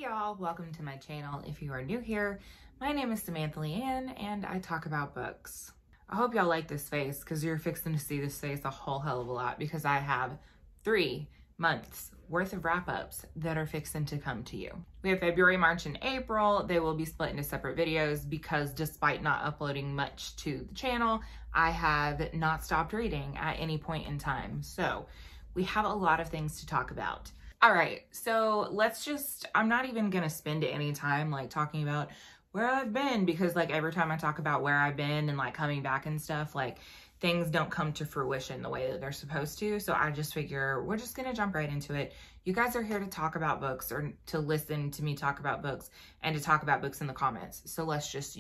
y'all, welcome to my channel. If you are new here, my name is Samantha Leighanne and I talk about books. I hope y'all like this face because you're fixing to see this face a whole hell of a lot because I have 3 months worth of wrap-ups that are fixing to come to you. We have February, March, and April. They will be split into separate videos because despite not uploading much to the channel, I have not stopped reading at any point in time. So we have a lot of things to talk about. All right, so I'm not even gonna spend any time like talking about where I've been because like every time I talk about where I've been and like coming back and stuff, like things don't come to fruition the way that they're supposed to. So I just figure we're just gonna jump right into it. You guys are here to talk about books or to listen to me talk about books and to talk about books in the comments. So let's just,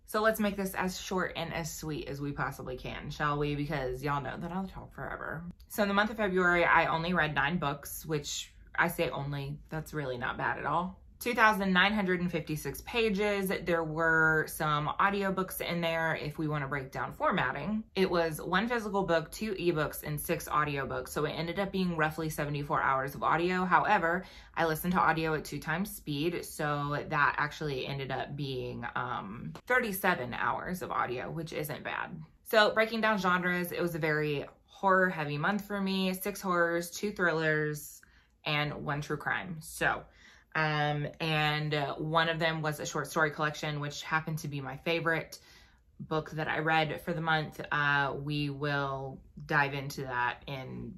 so let's make this as short and as sweet as we possibly can, shall we? Because y'all know that I'll talk forever. So in the month of February, I only read 9 books, which I say only, that's really not bad at all. 2,956 pages. There were some audiobooks in there if we want to break down formatting. It was 1 physical book, 2 ebooks, and 6 audiobooks. So it ended up being roughly 74 hours of audio. However, I listened to audio at 2 times speed. So that actually ended up being 37 hours of audio, which isn't bad. So breaking down genres, it was a very horror heavy month for me. 6 horrors, 2 thrillers, and 1 true crime. So and one of them was a short story collection, which happened to be my favorite book that I read for the month. We will dive into that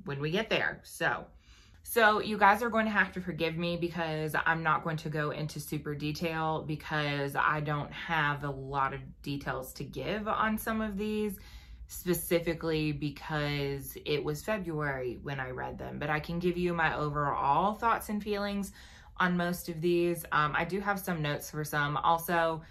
when we get there. So you guys are going to have to forgive me because I'm not going to go into super detail because I don't have a lot of details to give on some of these, specifically because it was February when I read them, but I can give you my overall thoughts and feelings on most of these. I do have some notes for some. Also,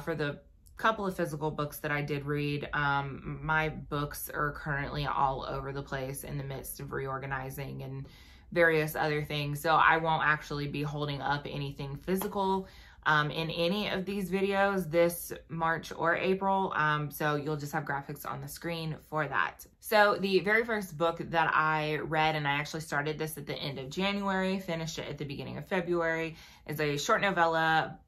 for the couple of physical books that I did read, my books are currently all over the place in the midst of reorganizing and various other things. So I won't actually be holding up anything physical in any of these videos this March or April. So you'll just have graphics on the screen for that. So the very first book that I read, and I actually started this at the end of January, finished it at the beginning of February, is a short novella,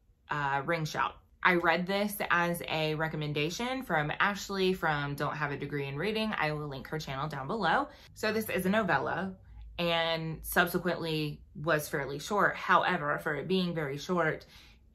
Ring Shout. I read this as a recommendation from Ashley from Don't Have a Degree in Reading. I will link her channel down below. So this is a novella and subsequently was fairly short. However, for it being very short,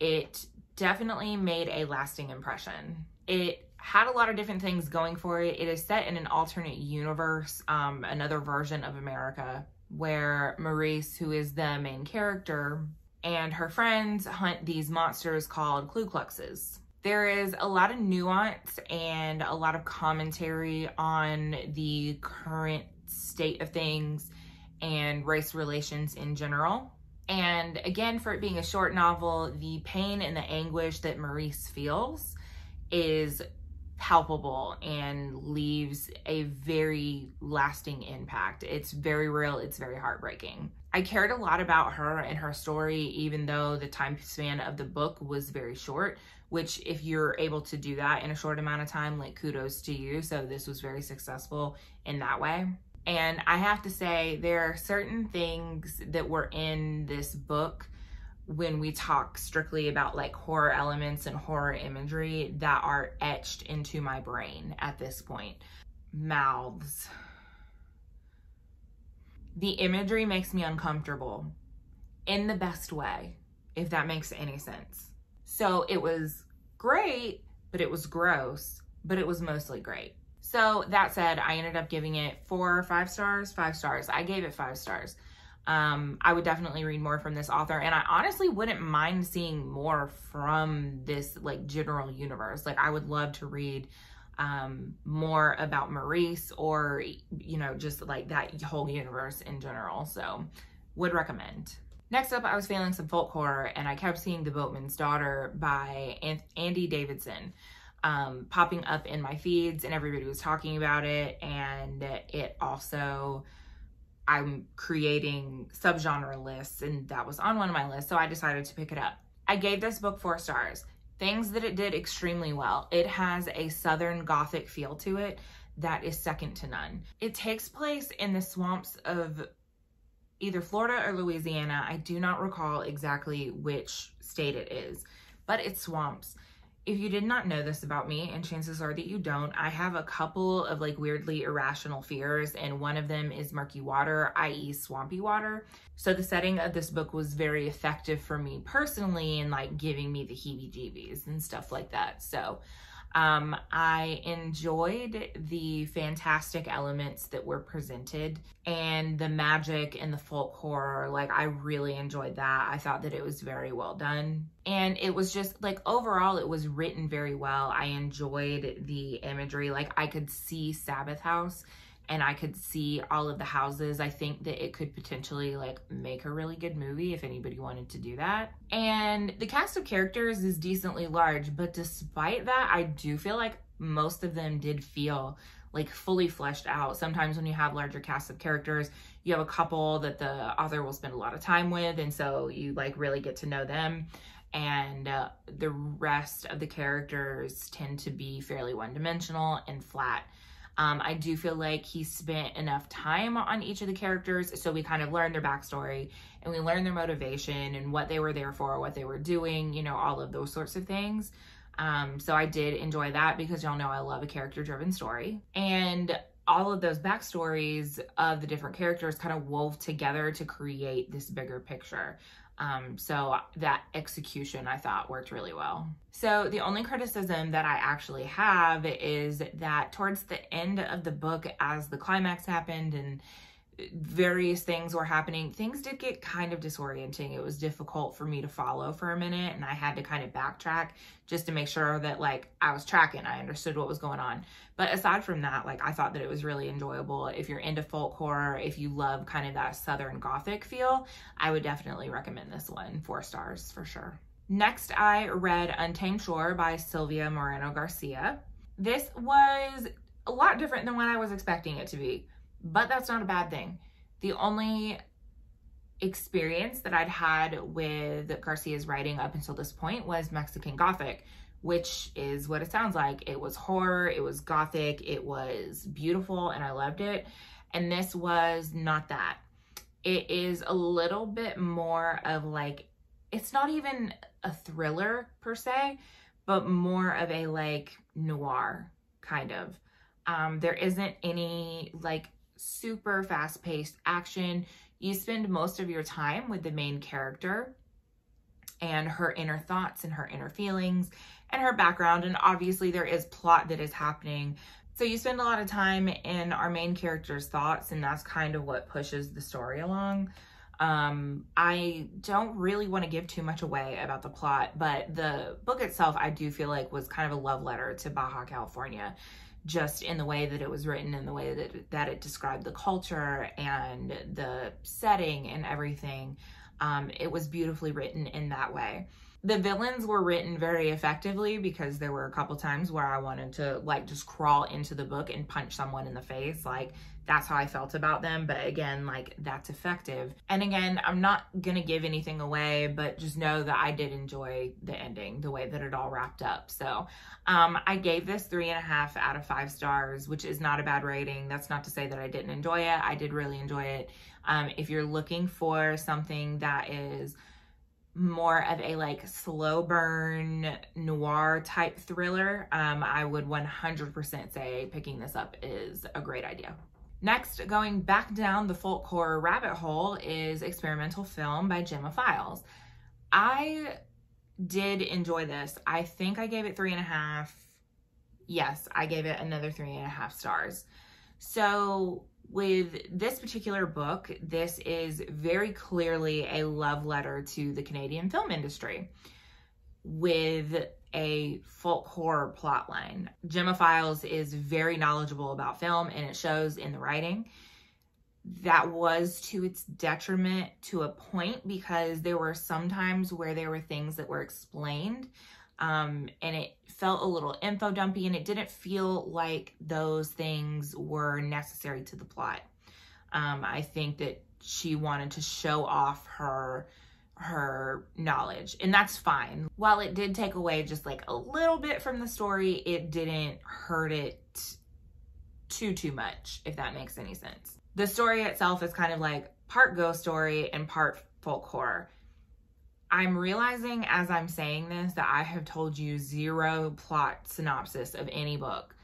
it definitely made a lasting impression. It had a lot of different things going for it. It is set in an alternate universe, another version of America, where Maurice, who is the main character, and her friends hunt these monsters called Ku Kluxes. There is a lot of nuance and a lot of commentary on the current state of things and race relations in general. And again, for it being a short novel, the pain and the anguish that Maurice feels is palpable and leaves a very lasting impact. It's very real, it's very heartbreaking. I cared a lot about her and her story, even though the time span of the book was very short, which if you're able to do that in a short amount of time, like kudos to you. So this was very successful in that way. And I have to say, there are certain things that were in this book when we talk strictly about like horror elements and horror imagery that are etched into my brain at this point. Mouths. The imagery makes me uncomfortable in the best way, if that makes any sense. So it was great, but it was gross, but it was mostly great. So that said, I ended up giving it 4 or 5 stars. 5 stars. I gave it 5 stars. I would definitely read more from this author, and I honestly wouldn't mind seeing more from this like general universe. Like I would love to read more about Maurice or, just like that whole universe in general. So would recommend. Next up, I was feeling some folk horror, and I kept seeing The Boatman's Daughter by Andy Davidson popping up in my feeds, and everybody was talking about it. And it also, I'm creating subgenre lists, and that was on one of my lists, so I decided to pick it up. I gave this book 4 stars. Things that it did extremely well. It has a Southern Gothic feel to it that is second to none. It takes place in the swamps of either Florida or Louisiana. I do not recall exactly which state it is, but it's swamps. If you did not know this about me, and chances are that you don't, I have a couple of like weirdly irrational fears, and one of them is murky water, i.e. swampy water. So the setting of this book was very effective for me personally in like giving me the heebie-jeebies and stuff like that. So I enjoyed the fantastic elements that were presented and the magic and the folk horror. Like, I really enjoyed that. I thought that it was very well done. And it was just like, overall, it was written very well. I enjoyed the imagery. Like, I could see Sabbath House and I could see all of the houses. I think that it could potentially like make a really good movie if anybody wanted to do that. And the cast of characters is decently large, but despite that, I do feel like most of them did feel like fully fleshed out. Sometimes when you have larger casts of characters, you have a couple that the author will spend a lot of time with, and so you like really get to know them. And the rest of the characters tend to be fairly one-dimensional and flat. I do feel like he spent enough time on each of the characters, so we kind of learn their backstory and we learn their motivation and what they were there for, what they were doing, you know, all of those sorts of things. So I did enjoy that because y'all know I love a character-driven story. And all of those backstories of the different characters kind of wove together to create this bigger picture. So that execution I thought worked really well. So the only criticism that I actually have is that towards the end of the book, as the climax happened and various things were happening, things did get kind of disorienting. It was difficult for me to follow for a minute, and I had to kind of backtrack just to make sure that like I was tracking, I understood what was going on. But aside from that, like I thought that it was really enjoyable. If you're into folk horror, if you love kind of that Southern Gothic feel, I would definitely recommend this one. 4 stars for sure. Next, I read Untamed Shore by Sylvia Moreno Garcia. This was a lot different than what I was expecting it to be, but that's not a bad thing. The only experience that I'd had with Garcia's writing up until this point was Mexican Gothic, which is what it sounds like. It was horror, it was Gothic, it was beautiful, and I loved it. And this was not that. It is a little bit more of like, it's not even a thriller per se, but more of a like noir kind of. There isn't any like super fast-paced action. You spend most of your time with the main character and her inner thoughts and her inner feelings and her background, and obviously there is plot that is happening. So you spend a lot of time in our main character's thoughts, and that's kind of what pushes the story along. I don't really want to give too much away about the plot, but the book itself I do feel like was kind of a love letter to Baja California, just in the way that it was written, in the way that it described the culture and the setting and everything. It was beautifully written in that way. The villains were written very effectively because there were a couple times where I wanted to like just crawl into the book and punch someone in the face. Like, that's how I felt about them. But again, like, that's effective. And again, I'm not gonna give anything away, but just know that I did enjoy the ending, the way that it all wrapped up. So I gave this 3.5 out of 5 stars, which is not a bad rating. That's not to say that I didn't enjoy it. I did really enjoy it. If you're looking for something that is more of a like slow burn noir type thriller, I would 100% say picking this up is a great idea. Next, going back down the folk horror rabbit hole, is Experimental Film by Gemma Files. I did enjoy this. I think I gave it 3.5. Yes, I gave it another 3.5 stars. So with this particular book, this is very clearly a love letter to the Canadian film industry with a folk horror plotline. Gemma Files is very knowledgeable about film, and it shows in the writing. That was to its detriment to a point, because there were some times where there were things that were explained and it felt a little info dumpy, and it didn't feel like those things were necessary to the plot. I think that she wanted to show off her knowledge, and that's fine. While it did take away just like a little bit from the story, it didn't hurt it too much, if that makes any sense. The story itself is kind of like part ghost story and part folk horror. I'm realizing as I'm saying this that I have told you zero plot synopsis of any book,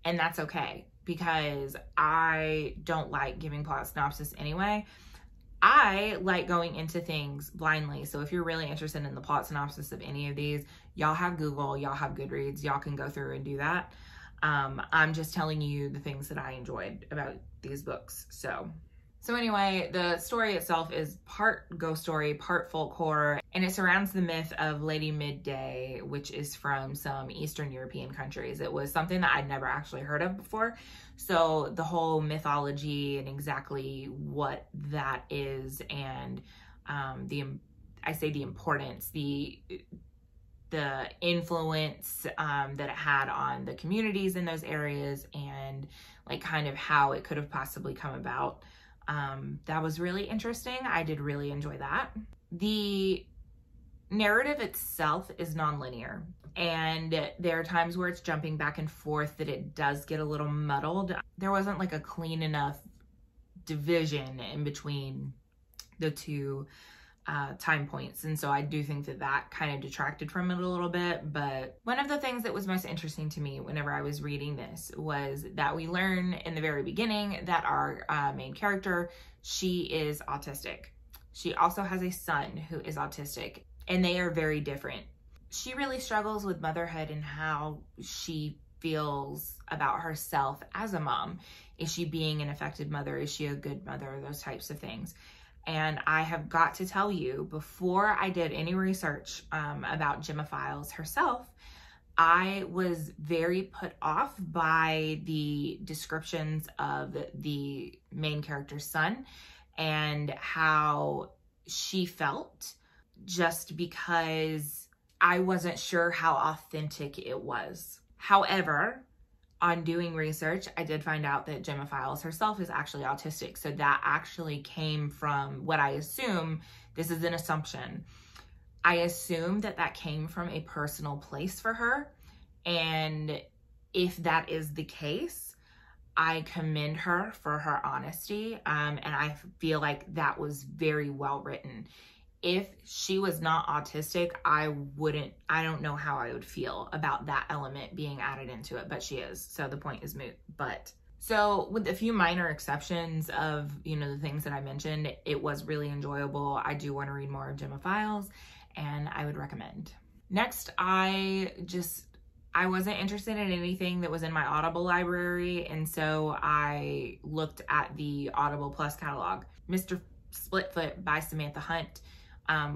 and that's okay because I don't like giving plot synopsis anyway. I like going into things blindly. So if you're really interested in the plot synopsis of any of these, y'all have Google, y'all have Goodreads, y'all can go through and do that. I'm just telling you the things that I enjoyed about these books. So anyway, the story itself is part ghost story, part folk horror, and it surrounds the myth of Lady Midday, which is from some Eastern European countries. It was something that I'd never actually heard of before. So the whole mythology and exactly what that is, and I say the importance, the influence that it had on the communities in those areas, and like kind of how it could have possibly come about. That was really interesting. I did really enjoy that. The narrative itself is nonlinear, and there are times where it's jumping back and forth that it does get a little muddled. There wasn't like a clean enough division in between the two time points, and so I do think that that kind of detracted from it a little bit. But one of the things that was most interesting to me whenever I was reading this was that we learn in the very beginning that our main character, she is autistic. She also has a son who is autistic, and they are very different. She really struggles with motherhood and how she feels about herself as a mom. Is she being an affected mother? Is she a good mother? Those types of things. And I have got to tell you, before I did any research about Gemma Files herself, I was very put off by the descriptions of the main character's son and how she felt, just because I wasn't sure how authentic it was. However, on doing research, I did find out that Gemma Files herself is actually autistic. So that actually came from what I assume, this is an assumption, I assume that that came from a personal place for her. And if that is the case, I commend her for her honesty. And I feel like that was very well written. If she was not autistic, I don't know how I would feel about that element being added into it, but she is. So the point is moot. But so with a few minor exceptions of, you know, the things that I mentioned, it was really enjoyable. I do want to read more of Gemma Files, and I would recommend. Next, I wasn't interested in anything that was in my Audible library, and so I looked at the Audible Plus catalog. Mr. Splitfoot by Samantha Hunt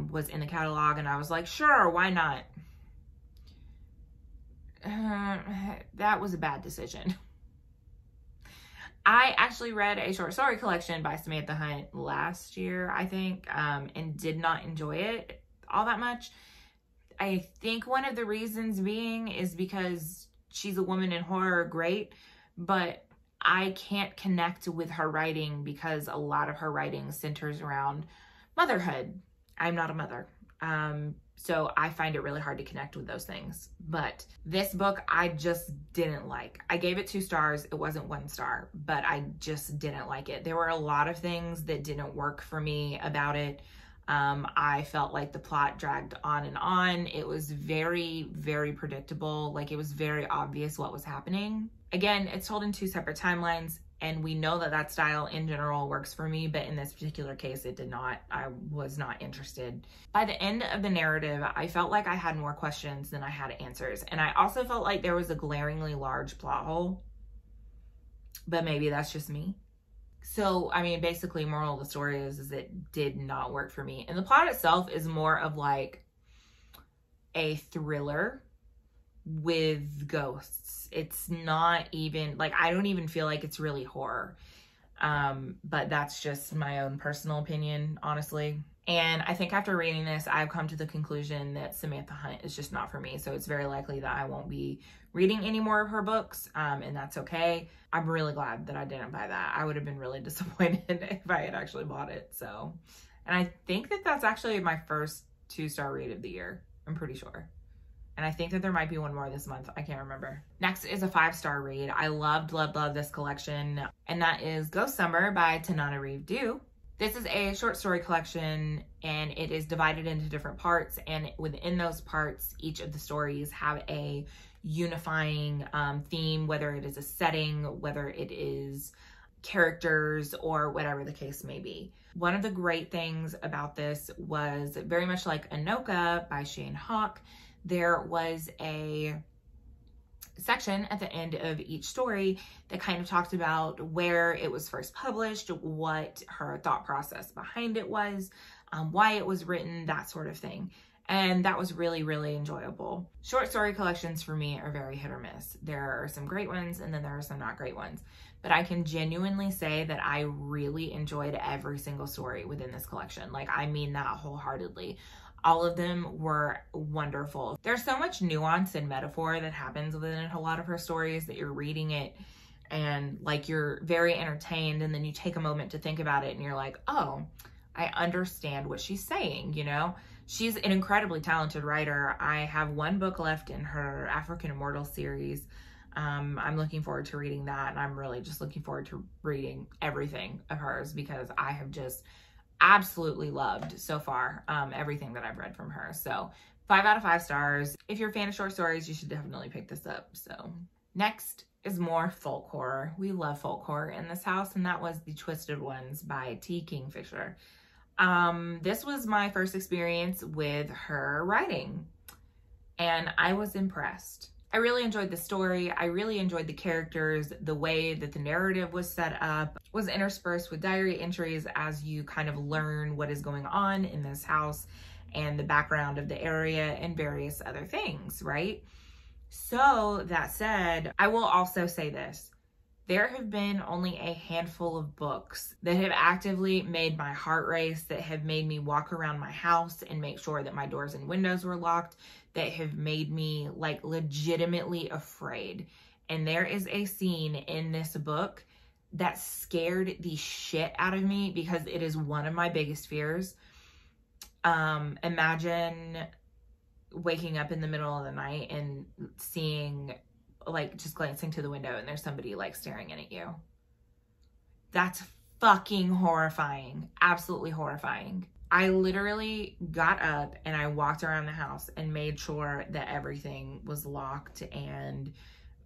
was in the catalog, and I was like, sure, why not? That was a bad decision. I actually read a short story collection by Samantha Hunt last year, I think, and did not enjoy it all that much. I think one of the reasons being is because she's a woman in horror, great, but I can't connect with her writing because a lot of her writing centers around motherhood. I'm not a mother. So I find it really hard to connect with those things. But this book, I just didn't like. I gave it 2 stars. It wasn't 1 star, but I just didn't like it. There were a lot of things that didn't work for me about it. I felt like the plot dragged on and on. It was very, very predictable. Like, it was very obvious what was happening. Again, it's told in 2 separate timelines. And we know that that style in general works for me, but in this particular case, it did not. I was not interested. By the end of the narrative, I felt like I had more questions than I had answers. And I also felt like there was a glaringly large plot hole, but maybe that's just me. So, I mean, basically, moral of the story is it did not work for me. And the plot itself is more of like a thriller with ghosts. It's not even like, I don't even feel like it's really horror. But that's just my own personal opinion, honestly. And I think after reading this, I've come to the conclusion that Samantha Hunt is just not for me. So it's very likely that I won't be reading any more of her books, and that's okay. I'm really glad that I didn't buy that. I would have been really disappointed if I had actually bought it. So, and I think that that's actually my first 2-star read of the year. I'm pretty sure. And I think that there might be one more this month. I can't remember. Next is a 5-star read. I loved this collection. And that is Ghost Summer by Tananarive Due. This is a short story collection, and it is divided into different parts, and within those parts, each of the stories have a unifying theme, whether it is a setting, whether it is characters, or whatever the case may be. One of the great things about this was, very much like Anoka by Shane Hawk, there was a section at the end of each story that kind of talked about where it was first published, what her thought process behind it was, why it was written, that sort of thing. And that was really, really enjoyable. Short story collections for me are very hit or miss. There are some great ones, and then there are some not great ones. But I can genuinely say that I really enjoyed every single story within this collection. Like, I mean that wholeheartedly. All of them were wonderful. There's so much nuance and metaphor that happens within a lot of her stories that you're reading it and like you're very entertained, and then you take a moment to think about it and you're like, oh, I understand what she's saying, you know? She's an incredibly talented writer. I have one book left in her African Immortal series. I'm looking forward to reading that, and I'm really just looking forward to reading everything of hers because I have just absolutely loved so far everything that I've read from her. So 5 out of 5 stars. If you're a fan of short stories, you should definitely pick this up. So next is more folk horror. We love folk horror in this house, and that was The Twisted Ones by T. Kingfisher. This was my first experience with her writing, and I was impressed. I really enjoyed the story. I really enjoyed the characters. The way that the narrative was set up was interspersed with diary entries as you kind of learn what is going on in this house and the background of the area and various other things, right? So that said, I will also say this. There have been only a handful of books that have actively made my heart race, that have made me walk around my house and make sure that my doors and windows were locked, that have made me like legitimately afraid. And there is a scene in this book that scared the shit out of me because it is one of my biggest fears. Imagine waking up in the middle of the night and seeing, like, just glancing to the window and there's somebody like staring in at you. That's fucking horrifying. Absolutely horrifying. I literally got up and I walked around the house and made sure that everything was locked and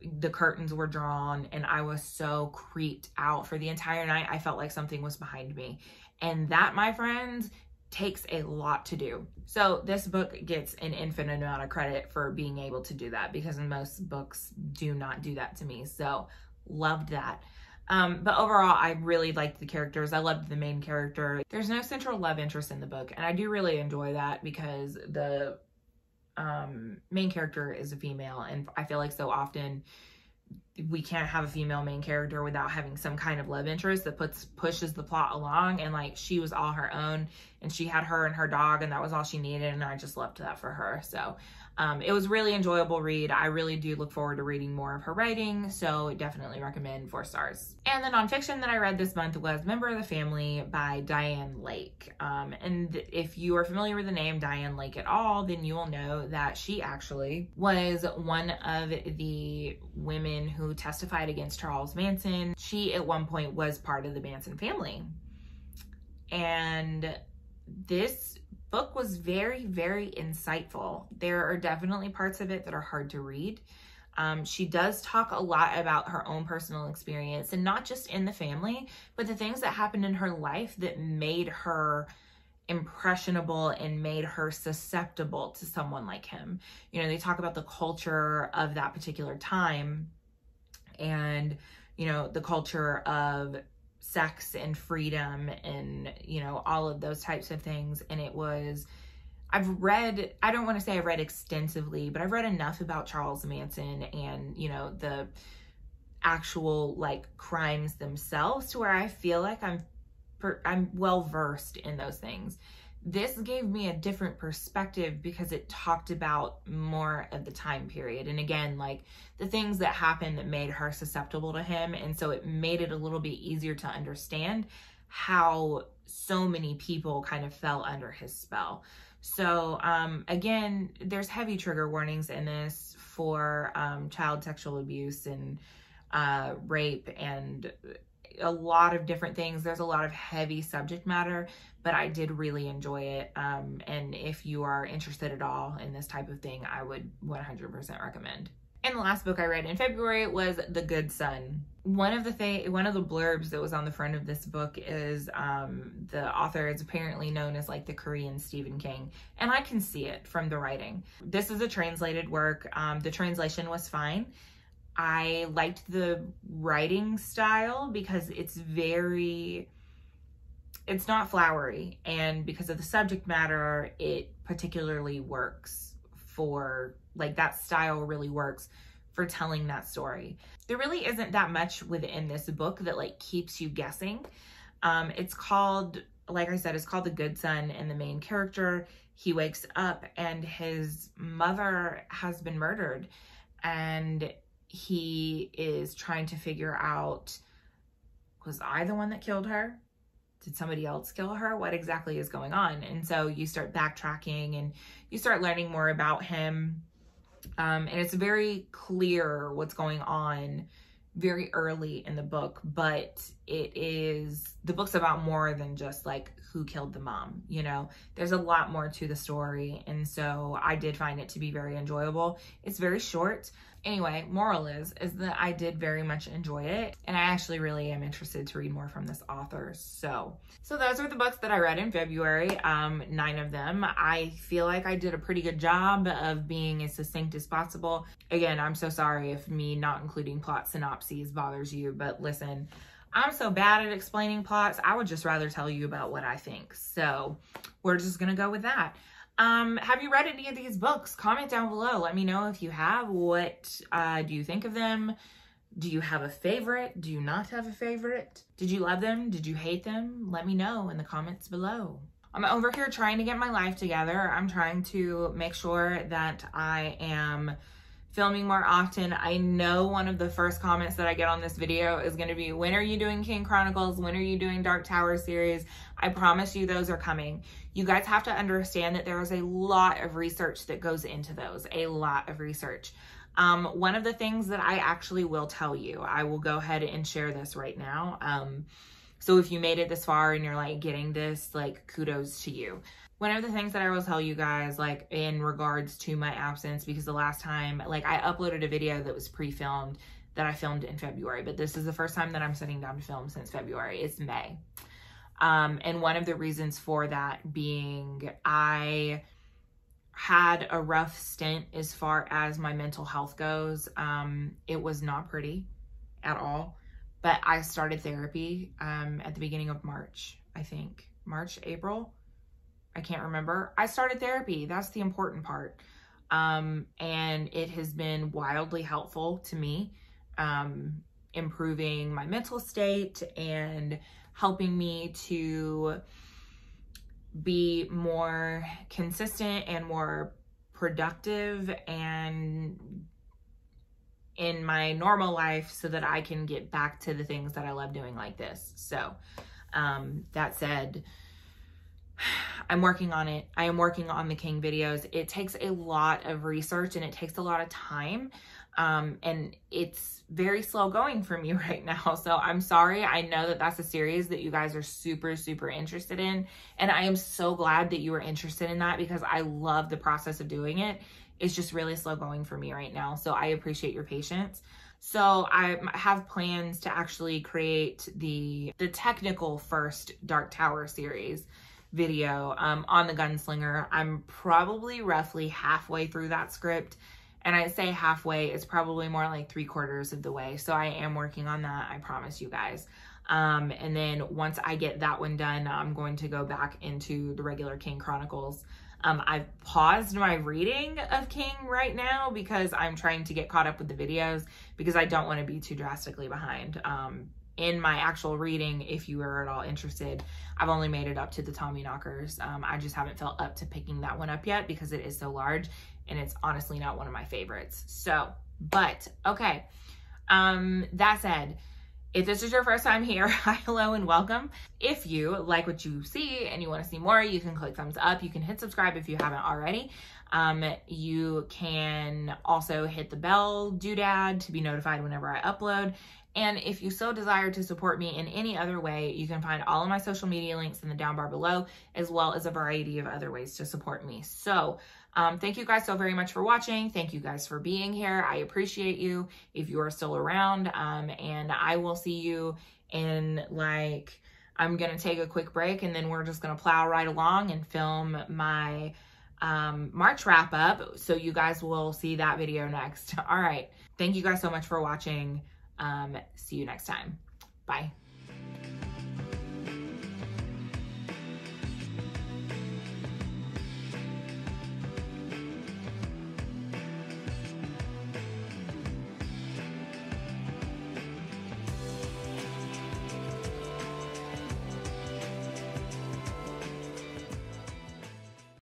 the curtains were drawn, and I was so creeped out for the entire night. I felt like something was behind me. And that, my friends, takes a lot to do. So this book gets an infinite amount of credit for being able to do that, because most books do not do that to me. So loved that. But overall, I really liked the characters. I loved the main character. There's no central love interest in the book, and I do really enjoy that because the main character is a female, and I feel like so often we can't have a female main character without having some kind of love interest that pushes the plot along. And like, she was all her own, and she had her and her dog, and that was all she needed, and I just loved that for her. So it was really enjoyable read. I really do look forward to reading more of her writing, so definitely recommend 4 stars. And the nonfiction that I read this month was Member of the Family by Diane Lake. And if you are familiar with the name Diane Lake at all, then you will know that she actually was one of the women who testified against Charles Manson. She at one point was part of the Manson family. And this book was very, very insightful. There are definitely parts of it that are hard to read. She does talk a lot about her own personal experience, and not just in the family, but the things that happened in her life that made her impressionable and made her susceptible to someone like him. You know, they talk about the culture of that particular time and, you know, the culture of sex and freedom and, you know, all of those types of things. And it was, I've read, I don't want to say I've read extensively, but I've read enough about Charles Manson and, you know, the actual like crimes themselves to where I feel like I'm well versed in those things. This gave me a different perspective because it talked about more of the time period. And again, like the things that happened that made her susceptible to him. And so it made it a little bit easier to understand how so many people kind of fell under his spell. So again, there's heavy trigger warnings in this for child sexual abuse and rape, and a lot of different things. There's a lot of heavy subject matter, but I did really enjoy it. And if you are interested at all in this type of thing, I would 100% recommend. And the last book I read in February was The Good Son. One of the blurbs that was on the front of this book is the author is apparently known as like the Korean Stephen King, and I can see it from the writing. This is a translated work. The translation was fine. I liked the writing style because it's not flowery, and because of the subject matter, it particularly works for, like, that style really works for telling that story. There really isn't that much within this book that like keeps you guessing. It's called, like I said, it's called The Good Son, and the main character, he wakes up and his mother has been murdered, and he is trying to figure out, was I the one that killed her? Did somebody else kill her? What exactly is going on? And so you start backtracking and you start learning more about him. And it's very clear what's going on very early in the book, but the book's about more than just like who killed the mom, you know? There's a lot more to the story, and so I did find it to be very enjoyable. It's very short. Anyway, moral is that I did very much enjoy it, and I actually really am interested to read more from this author. So those are the books that I read in February, 9 of them. I feel like I did a pretty good job of being as succinct as possible. Again, I'm so sorry if me not including plot synopses bothers you, but listen, I'm so bad at explaining plots, I would just rather tell you about what I think. So we're just gonna go with that. Have you read any of these books? Comment down below. Let me know if you have. What do you think of them? Do you have a favorite? Do you not have a favorite? Did you love them? Did you hate them? Let me know in the comments below. I'm over here trying to get my life together. I'm trying to make sure that I am filming more often. I know one of the first comments that I get on this video is going to be, when are you doing King Chronicles? When are you doing Dark Tower series? I promise you those are coming. You guys have to understand that there is a lot of research that goes into those, a lot of research. One of the things that I actually will tell you, I will go ahead and share this right now. So if you made it this far and you're like getting this, like, kudos to you. One of the things that I will tell you guys, like, in regards to my absence, because the last time, like, I uploaded a video that was pre-filmed that I filmed in February, but this is the first time that I'm sitting down to film since February. It's May. And one of the reasons for that being, I had a rough stint as far as my mental health goes. It was not pretty at all, but I started therapy at the beginning of March, I think. March, April? I can't remember. I started therapy. That's the important part. And it has been wildly helpful to me, improving my mental state and helping me to be more consistent and more productive and in my normal life so that I can get back to the things that I love doing like this. So, that said, I'm working on it. I am working on the King videos. It takes a lot of research and it takes a lot of time. And it's very slow going for me right now. So I'm sorry. I know that that's a series that you guys are super, super interested in. And I am so glad that you were interested in that because I love the process of doing it. It's just really slow going for me right now. So I appreciate your patience. So I have plans to actually create the technical first Dark Tower series video on the Gunslinger. I'm probably roughly halfway through that script, and I say halfway, it's probably more like 3/4 of the way. So I am working on that, I promise you guys. And then once I get that one done, I'm going to go back into the regular King Chronicles. I've paused my reading of King right now because I'm trying to get caught up with the videos because I don't want to be too drastically behind. In my actual reading, if you are at all interested, I've only made it up to the Tommyknockers. I just haven't felt up to picking that one up yet because it is so large and it's honestly not one of my favorites. So, but okay. That said, if this is your first time here, hi, hello, and welcome. If you like what you see and you want to see more, you can click thumbs up. You can hit subscribe if you haven't already. You can also hit the bell doodad to be notified whenever I upload. And if you so desire to support me in any other way, you can find all of my social media links in the down bar below, as well as a variety of other ways to support me. So thank you guys so very much for watching. Thank you guys for being here. I appreciate you if you are still around. And I will see you in I'm going to take a quick break, and then we're just going to plow right along and film my March wrap up. So you guys will see that video next. All right. Thank you guys so much for watching. See you next time. Bye.